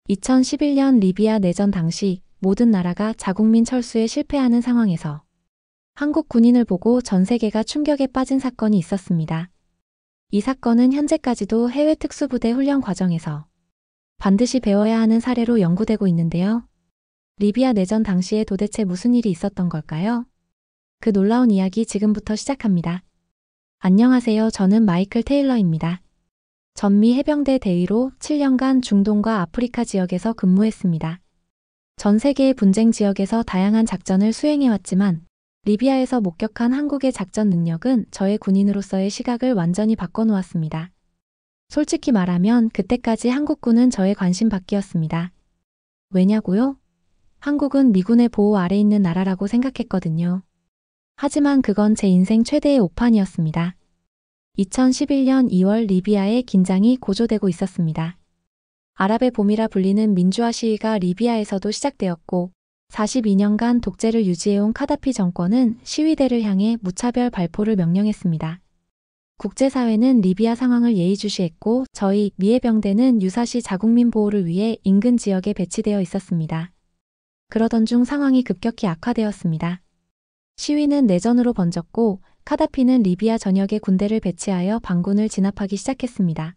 2011년 리비아 내전 당시 모든 나라가 자국민 철수에 실패하는 상황에서 한국 군인을 보고 전 세계가 충격에 빠진 사건이 있었습니다. 이 사건은 현재까지도 해외 특수부대 훈련 과정에서 반드시 배워야 하는 사례로 연구되고 있는데요. 리비아 내전 당시에 도대체 무슨 일이 있었던 걸까요? 그 놀라운 이야기 지금부터 시작합니다. 안녕하세요. 저는 마이클 테일러입니다. 전미 해병대 대위로 7년간 중동과 아프리카 지역에서 근무했습니다. 전 세계의 분쟁 지역에서 다양한 작전을 수행해왔지만 리비아에서 목격한 한국의 작전 능력은 저의 군인으로서의 시각을 완전히 바꿔놓았습니다. 솔직히 말하면 그때까지 한국군은 저의 관심 밖이었습니다. 왜냐고요? 한국은 미군의 보호 아래 있는 나라라고 생각했거든요. 하지만 그건 제 인생 최대의 오판이었습니다. 2011년 2월 리비아의 긴장이 고조되고 있었습니다. 아랍의 봄이라 불리는 민주화 시위가 리비아에서도 시작되었고 42년간 독재를 유지해온 카다피 정권은 시위대를 향해 무차별 발포를 명령했습니다. 국제사회는 리비아 상황을 예의주시했고 저희 미해병대는 유사시 자국민 보호를 위해 인근 지역에 배치되어 있었습니다. 그러던 중 상황이 급격히 악화되었습니다. 시위는 내전으로 번졌고 카다피는 리비아 전역에 군대를 배치하여 반군을 진압하기 시작했습니다.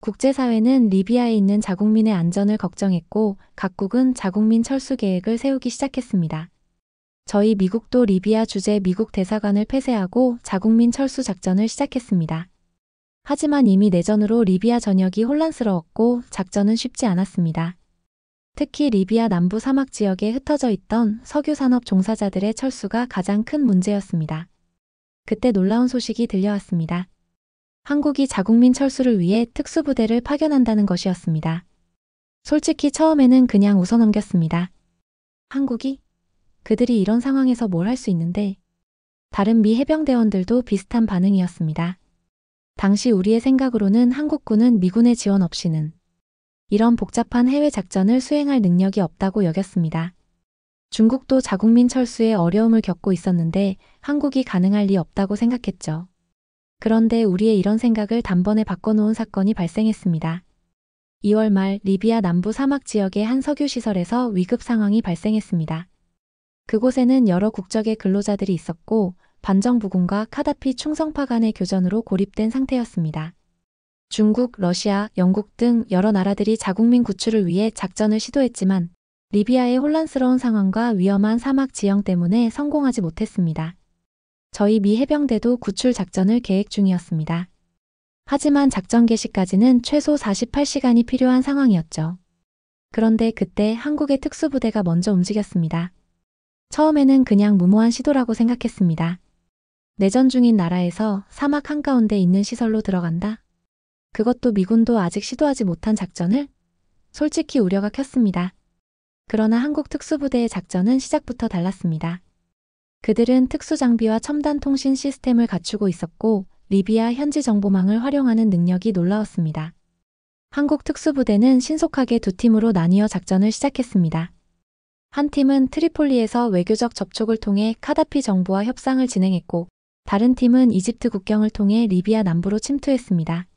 국제사회는 리비아에 있는 자국민의 안전을 걱정했고 각국은 자국민 철수 계획을 세우기 시작했습니다. 저희 미국도 리비아 주재 미국 대사관을 폐쇄하고 자국민 철수 작전을 시작했습니다. 하지만 이미 내전으로 리비아 전역이 혼란스러웠고 작전은 쉽지 않았습니다. 특히 리비아 남부 사막 지역에 흩어져 있던 석유산업 종사자들의 철수가 가장 큰 문제였습니다. 그때 놀라운 소식이 들려왔습니다. 한국이 자국민 철수를 위해 특수부대를 파견한다는 것이었습니다. 솔직히 처음에는 그냥 웃어넘겼습니다. 한국이? 그들이 이런 상황에서 뭘 할 수 있는데? 다른 미 해병대원들도 비슷한 반응이었습니다. 당시 우리의 생각으로는 한국군은 미군의 지원 없이는 이런 복잡한 해외 작전을 수행할 능력이 없다고 여겼습니다. 중국도 자국민 철수에 어려움을 겪고 있었는데 한국이 가능할 리 없다고 생각했죠. 그런데 우리의 이런 생각을 단번에 바꿔놓은 사건이 발생했습니다. 2월 말 리비아 남부 사막 지역의 한 석유시설에서 위급 상황이 발생했습니다. 그곳에는 여러 국적의 근로자들이 있었고 반정부군과 카다피 충성파 간의 교전으로 고립된 상태였습니다. 중국, 러시아, 영국 등 여러 나라들이 자국민 구출을 위해 작전을 시도했지만 리비아의 혼란스러운 상황과 위험한 사막 지형 때문에 성공하지 못했습니다. 저희 미 해병대도 구출 작전을 계획 중이었습니다. 하지만 작전 개시까지는 최소 48시간이 필요한 상황이었죠. 그런데 그때 한국의 특수부대가 먼저 움직였습니다. 처음에는 그냥 무모한 시도라고 생각했습니다. 내전 중인 나라에서 사막 한가운데 있는 시설로 들어간다? 그것도 미군도 아직 시도하지 못한 작전을? 솔직히 우려가 컸습니다. 그러나 한국 특수부대의 작전은 시작부터 달랐습니다. 그들은 특수장비와 첨단 통신 시스템을 갖추고 있었고 리비아 현지 정보망을 활용하는 능력이 놀라웠습니다. 한국 특수부대는 신속하게 두 팀으로 나뉘어 작전을 시작했습니다. 한 팀은 트리폴리에서 외교적 접촉을 통해 카다피 정부와 협상을 진행했고 다른 팀은 이집트 국경을 통해 리비아 남부로 침투했습니다.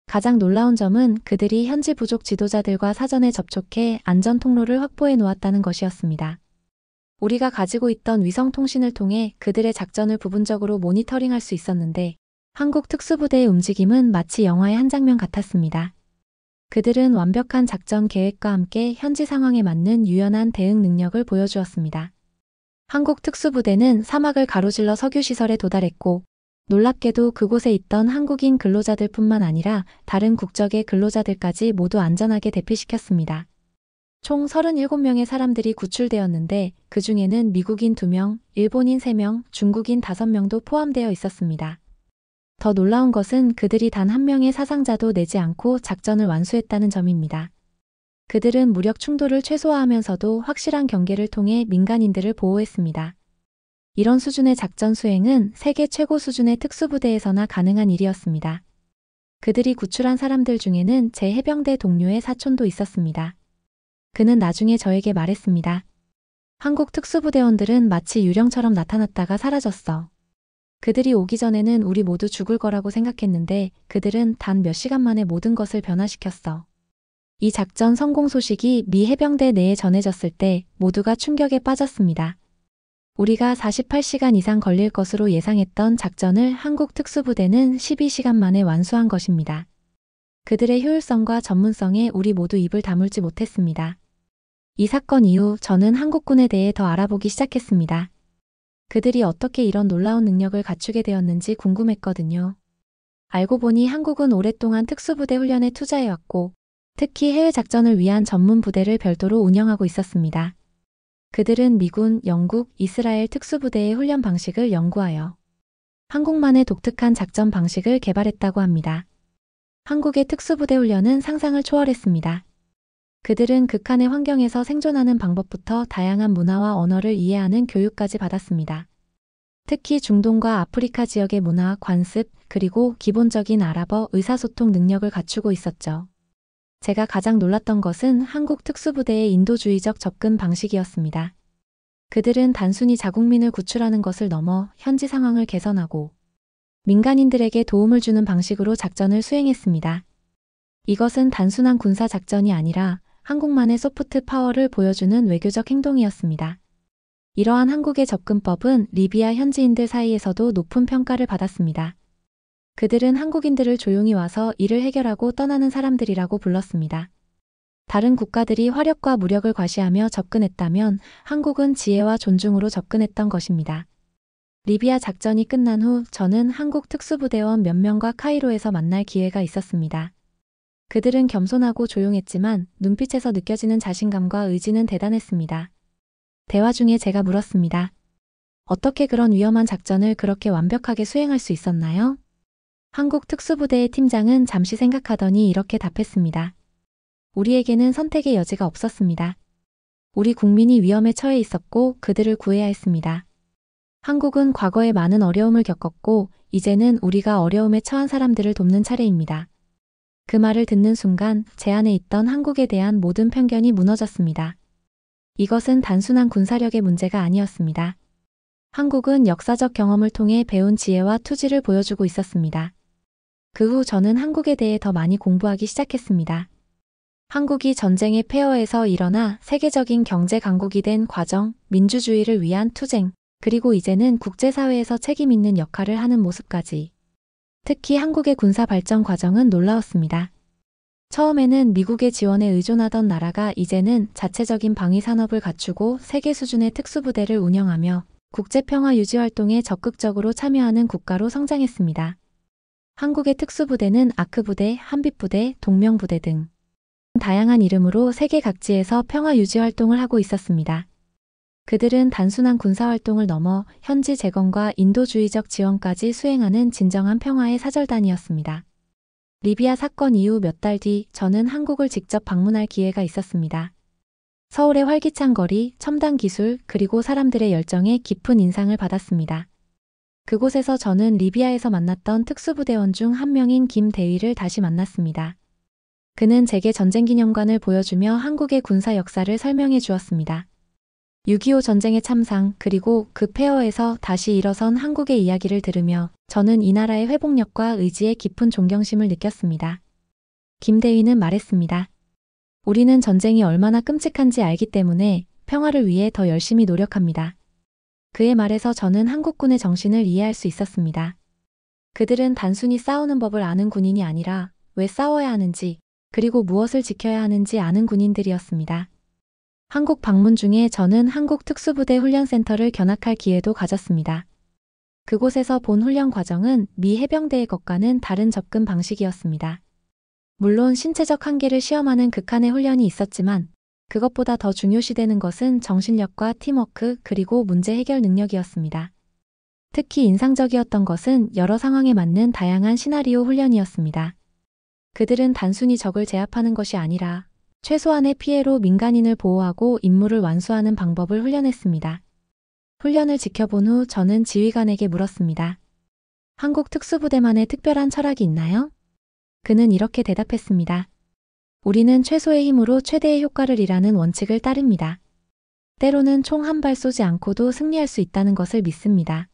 가장 놀라운 점은 그들이 현지 부족 지도자들과 사전에 접촉해 안전 통로를 확보해 놓았다는 것이었습니다. 우리가 가지고 있던 위성 통신을 통해 그들의 작전을 부분적으로 모니터링할 수 있었는데 한국 특수부대의 움직임은 마치 영화의 한 장면 같았습니다. 그들은 완벽한 작전 계획과 함께 현지 상황에 맞는 유연한 대응 능력을 보여주었습니다. 한국 특수부대는 사막을 가로질러 석유시설에 도달했고 놀랍게도 그곳에 있던 한국인 근로자들뿐만 아니라 다른 국적의 근로자들까지 모두 안전하게 대피시켰습니다. 총 37명의 사람들이 구출되었는데 그 중에는 미국인 2명, 일본인 3명, 중국인 5명도 포함되어 있었습니다. 더 놀라운 것은 그들이 단 한 명의 사상자도 내지 않고 작전을 완수했다는 점입니다. 그들은 무력 충돌을 최소화하면서도 확실한 경계를 통해 민간인들을 보호했습니다. 이런 수준의 작전 수행은 세계 최고 수준의 특수부대에서나 가능한 일이었습니다. 그들이 구출한 사람들 중에는 제 해병대 동료의 사촌도 있었습니다. 그는 나중에 저에게 말했습니다. 한국 특수부대원들은 마치 유령처럼 나타났다가 사라졌어. 그들이 오기 전에는 우리 모두 죽을 거라고 생각했는데 그들은 단 몇 시간 만에 모든 것을 변화시켰어. 이 작전 성공 소식이 미 해병대 내에 전해졌을 때 모두가 충격에 빠졌습니다. 우리가 48시간 이상 걸릴 것으로 예상했던 작전을 한국 특수부대는 12시간 만에 완수한 것입니다. 그들의 효율성과 전문성에 우리 모두 입을 다물지 못했습니다. 이 사건 이후 저는 한국군에 대해 더 알아보기 시작했습니다. 그들이 어떻게 이런 놀라운 능력을 갖추게 되었는지 궁금했거든요. 알고 보니 한국은 오랫동안 특수부대 훈련에 투자해왔고 특히 해외 작전을 위한 전문 부대를 별도로 운영하고 있었습니다. 그들은 미군, 영국, 이스라엘 특수부대의 훈련 방식을 연구하여 한국만의 독특한 작전 방식을 개발했다고 합니다. 한국의 특수부대 훈련은 상상을 초월했습니다. 그들은 극한의 환경에서 생존하는 방법부터 다양한 문화와 언어를 이해하는 교육까지 받았습니다. 특히 중동과 아프리카 지역의 문화, 관습, 그리고 기본적인 아랍어 의사소통 능력을 갖추고 있었죠. 제가 가장 놀랐던 것은 한국 특수부대의 인도주의적 접근 방식이었습니다. 그들은 단순히 자국민을 구출하는 것을 넘어 현지 상황을 개선하고 민간인들에게 도움을 주는 방식으로 작전을 수행했습니다. 이것은 단순한 군사 작전이 아니라 한국만의 소프트 파워를 보여주는 외교적 행동이었습니다. 이러한 한국의 접근법은 리비아 현지인들 사이에서도 높은 평가를 받았습니다. 그들은 한국인들을 조용히 와서 일을 해결하고 떠나는 사람들이라고 불렀습니다. 다른 국가들이 화력과 무력을 과시하며 접근했다면 한국은 지혜와 존중으로 접근했던 것입니다. 리비아 작전이 끝난 후 저는 한국 특수부대원 몇 명과 카이로에서 만날 기회가 있었습니다. 그들은 겸손하고 조용했지만 눈빛에서 느껴지는 자신감과 의지는 대단했습니다. 대화 중에 제가 물었습니다. 어떻게 그런 위험한 작전을 그렇게 완벽하게 수행할 수 있었나요? 한국 특수부대의 팀장은 잠시 생각하더니 이렇게 답했습니다. 우리에게는 선택의 여지가 없었습니다. 우리 국민이 위험에 처해 있었고 그들을 구해야 했습니다. 한국은 과거에 많은 어려움을 겪었고 이제는 우리가 어려움에 처한 사람들을 돕는 차례입니다. 그 말을 듣는 순간 제 안에 있던 한국에 대한 모든 편견이 무너졌습니다. 이것은 단순한 군사력의 문제가 아니었습니다. 한국은 역사적 경험을 통해 배운 지혜와 투지를 보여주고 있었습니다. 그 후 저는 한국에 대해 더 많이 공부하기 시작했습니다. 한국이 전쟁의 폐허에서 일어나 세계적인 경제 강국이 된 과정, 민주주의를 위한 투쟁, 그리고 이제는 국제사회에서 책임 있는 역할을 하는 모습까지. 특히 한국의 군사 발전 과정은 놀라웠습니다. 처음에는 미국의 지원에 의존하던 나라가 이제는 자체적인 방위 산업을 갖추고 세계 수준의 특수부대를 운영하며 국제평화 유지 활동에 적극적으로 참여하는 국가로 성장했습니다. 한국의 특수부대는 아크부대, 한빛부대, 동명부대 등 다양한 이름으로 세계 각지에서 평화 유지 활동을 하고 있었습니다. 그들은 단순한 군사활동을 넘어 현지 재건과 인도주의적 지원까지 수행하는 진정한 평화의 사절단이었습니다. 리비아 사건 이후 몇 달 뒤 저는 한국을 직접 방문할 기회가 있었습니다. 서울의 활기찬 거리, 첨단 기술, 그리고 사람들의 열정에 깊은 인상을 받았습니다. 그곳에서 저는 리비아에서 만났던 특수부대원 중 한 명인 김대위를 다시 만났습니다. 그는 제게 전쟁기념관을 보여주며 한국의 군사 역사를 설명해 주었습니다. 6.25 전쟁의 참상 그리고 그 폐허에서 다시 일어선 한국의 이야기를 들으며 저는 이 나라의 회복력과 의지에 깊은 존경심을 느꼈습니다. 김대위는 말했습니다. 우리는 전쟁이 얼마나 끔찍한지 알기 때문에 평화를 위해 더 열심히 노력합니다. 그의 말에서 저는 한국군의 정신을 이해할 수 있었습니다. 그들은 단순히 싸우는 법을 아는 군인이 아니라 왜 싸워야 하는지 그리고 무엇을 지켜야 하는지 아는 군인들이었습니다. 한국 방문 중에 저는 한국 특수부대 훈련센터를 견학할 기회도 가졌습니다. 그곳에서 본 훈련 과정은 미 해병대의 것과는 다른 접근 방식이었습니다. 물론 신체적 한계를 시험하는 극한의 훈련이 있었지만 그것보다 더 중요시되는 것은 정신력과 팀워크 그리고 문제 해결 능력이었습니다. 특히 인상적이었던 것은 여러 상황에 맞는 다양한 시나리오 훈련이었습니다. 그들은 단순히 적을 제압하는 것이 아니라 최소한의 피해로 민간인을 보호하고 임무를 완수하는 방법을 훈련했습니다. 훈련을 지켜본 후 저는 지휘관에게 물었습니다. 한국 특수부대만의 특별한 철학이 있나요? 그는 이렇게 대답했습니다. 우리는 최소의 힘으로 최대의 효과를 이라는 원칙을 따릅니다. 때로는 총 한 발 쏘지 않고도 승리할 수 있다는 것을 믿습니다.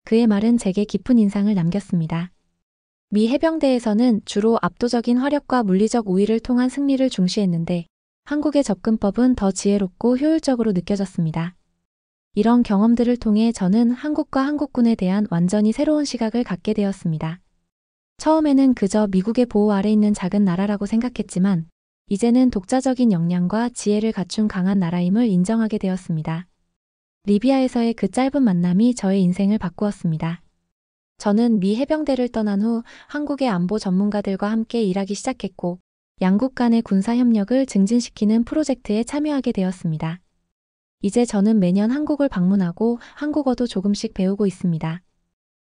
그의 말은 제게 깊은 인상을 남겼습니다. 미 해병대에서는 주로 압도적인 화력과 물리적 우위를 통한 승리를 중시했는데 한국의 접근법은 더 지혜롭고 효율적으로 느껴졌습니다. 이런 경험들을 통해 저는 한국과 한국군에 대한 완전히 새로운 시각을 갖게 되었습니다. 처음에는 그저 미국의 보호 아래 있는 작은 나라라고 생각했지만 이제는 독자적인 역량과 지혜를 갖춘 강한 나라임을 인정하게 되었습니다. 리비아에서의 그 짧은 만남이 저의 인생을 바꾸었습니다. 저는 미 해병대를 떠난 후 한국의 안보 전문가들과 함께 일하기 시작했고 양국 간의 군사 협력을 증진시키는 프로젝트에 참여하게 되었습니다. 이제 저는 매년 한국을 방문하고 한국어도 조금씩 배우고 있습니다.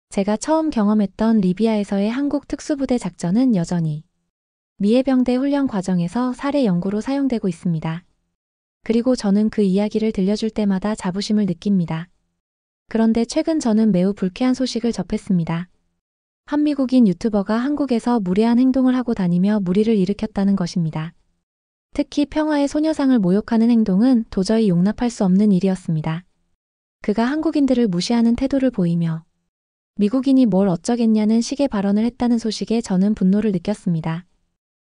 제가 처음 경험했던 리비아에서의 한국 특수부대 작전은 여전히 미 해병대 훈련 과정에서 사례 연구로 사용되고 있습니다. 그리고 저는 그 이야기를 들려줄 때마다 자부심을 느낍니다. 그런데 최근 저는 매우 불쾌한 소식을 접했습니다. 한 미국인 유튜버가 한국에서 무례한 행동을 하고 다니며 무리를 일으켰다는 것입니다. 특히 평화의 소녀상을 모욕하는 행동은 도저히 용납할 수 없는 일이었습니다. 그가 한국인들을 무시하는 태도를 보이며 미국인이 뭘 어쩌겠냐는 식의 발언을 했다는 소식에 저는 분노를 느꼈습니다.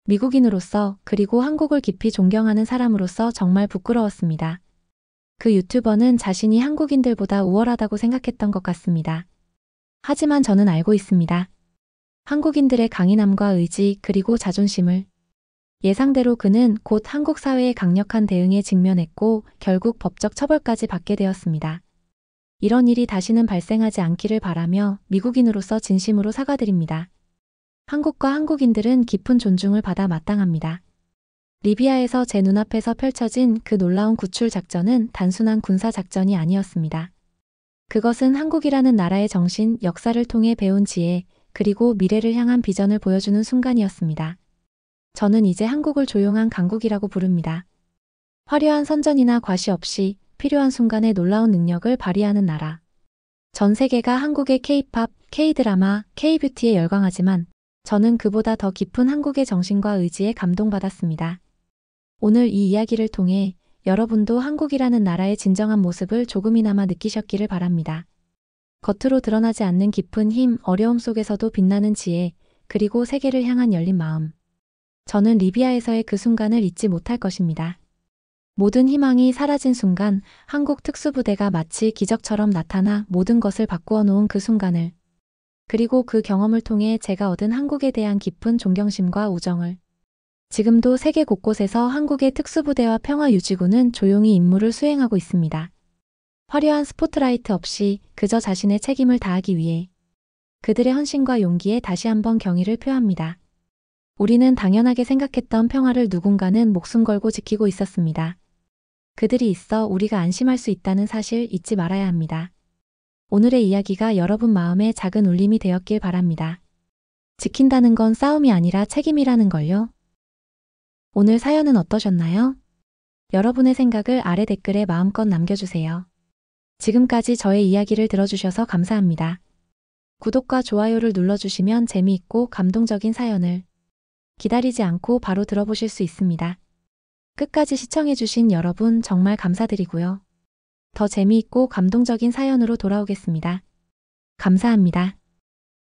미국인으로서 그리고 한국을 깊이 존경하는 사람으로서 정말 부끄러웠습니다. 그 유튜버는 자신이 한국인들보다 우월하다고 생각했던 것 같습니다. 하지만 저는 알고 있습니다. 한국인들의 강인함과 의지 그리고 자존심을 예상대로 그는 곧 한국 사회의 강력한 대응에 직면했고 결국 법적 처벌까지 받게 되었습니다. 이런 일이 다시는 발생하지 않기를 바라며 미국인으로서 진심으로 사과드립니다. 한국과 한국인들은 깊은 존중을 받아 마땅합니다. 리비아에서 제 눈앞에서 펼쳐진 그 놀라운 구출 작전은 단순한 군사 작전이 아니었습니다. 그것은 한국이라는 나라의 정신, 역사를 통해 배운 지혜, 그리고 미래를 향한 비전을 보여주는 순간이었습니다. 저는 이제 한국을 조용한 강국이라고 부릅니다. 화려한 선전이나 과시 없이 필요한 순간에 놀라운 능력을 발휘하는 나라. 전 세계가 한국의 K-팝, K-드라마, K-뷰티에 열광하지만 저는 그보다 더 깊은 한국의 정신과 의지에 감동받았습니다. 오늘 이 이야기를 통해 여러분도 한국이라는 나라의 진정한 모습을 조금이나마 느끼셨기를 바랍니다. 겉으로 드러나지 않는 깊은 힘, 어려움 속에서도 빛나는 지혜, 그리고 세계를 향한 열린 마음. 저는 리비아에서의 그 순간을 잊지 못할 것입니다. 모든 희망이 사라진 순간 한국 특수부대가 마치 기적처럼 나타나 모든 것을 바꾸어 놓은 그 순간을, 그리고 그 경험을 통해 제가 얻은 한국에 대한 깊은 존경심과 우정을, 지금도 세계 곳곳에서 한국의 특수부대와 평화유지군은 조용히 임무를 수행하고 있습니다. 화려한 스포트라이트 없이 그저 자신의 책임을 다하기 위해 그들의 헌신과 용기에 다시 한번 경의를 표합니다. 우리는 당연하게 생각했던 평화를 누군가는 목숨 걸고 지키고 있었습니다. 그들이 있어 우리가 안심할 수 있다는 사실 잊지 말아야 합니다. 오늘의 이야기가 여러분 마음에 작은 울림이 되었길 바랍니다. 지킨다는 건 싸움이 아니라 책임이라는 걸요. 오늘 사연은 어떠셨나요? 여러분의 생각을 아래 댓글에 마음껏 남겨주세요. 지금까지 저의 이야기를 들어주셔서 감사합니다. 구독과 좋아요를 눌러주시면 재미있고 감동적인 사연을 기다리지 않고 바로 들어보실 수 있습니다. 끝까지 시청해주신 여러분 정말 감사드리고요. 더 재미있고 감동적인 사연으로 돌아오겠습니다. 감사합니다.